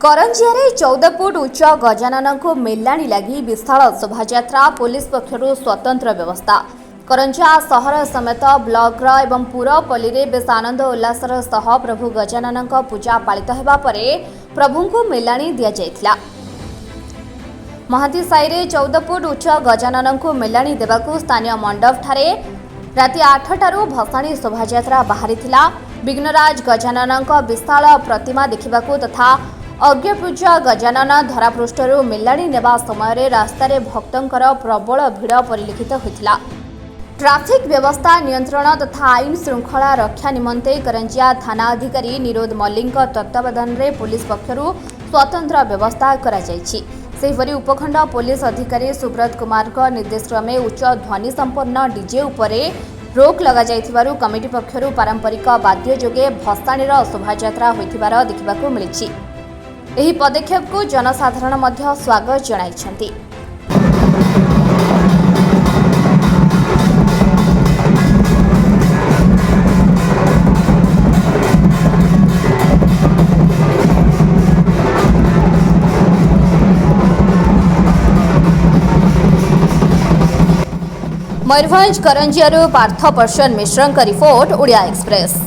Karanjia 14 foot उच्च गजानन को मेलाणी लगी विशाल शोभायात्रा पुलिस पक्षर स्वतंत्र व्यवस्था। करंजिया सहर समेत ब्लॉक एवं पुरपल्ली में बेस आनंद उल्लासर सह प्रभु गजानन पूजा पालित होगा पर प्रभु को मेलाणी दि जाइथिला। महाती साई रे 14 फुट उच्च गजानन को मेलाणी देवाकू स्थानीय मंडप ठारे राति 8टारू भसाणी शोभायात्रा बाहरी विघ्नराज गजानन विशाल प्रतिमा देखा तथा अज्ञपूज्य गजानन धरापृष्ठरू मेलाणी नेबा समय रास्तार भक्तंकर प्रबल भिड़ परिलक्षित होता। ट्राफिक व्यवस्था नियंत्रण तथा आईन श्रृंखला रक्षा निमंते करंजिया थाना अधिकारी निरोध मल्लिक तत्वावधान में पुलिस पक्षरू स्वतंत्र व्यवस्था करा जायछि। सेहिपरि उपखंड पुलिस अधिकारी सुब्रत कुमार निर्देश क्रमे उच्च ध्वनि संपन्न डीजे उपरे रोक लगा जाइथिबारु कमिटी पक्षरू पारंपरिक वाद्य जोगे भसाणीर शोभायात्रा होइथिबार देखिबाकू मिलिछि। एही पदक्षेप को जनसाधारण मध्य स्वागत जणाइछन्ति। मयूरभंज करंजियारू पार्थ पर्सन मिश्रଙ୍କ रिपोर्ट ओडिया एक्सप्रेस।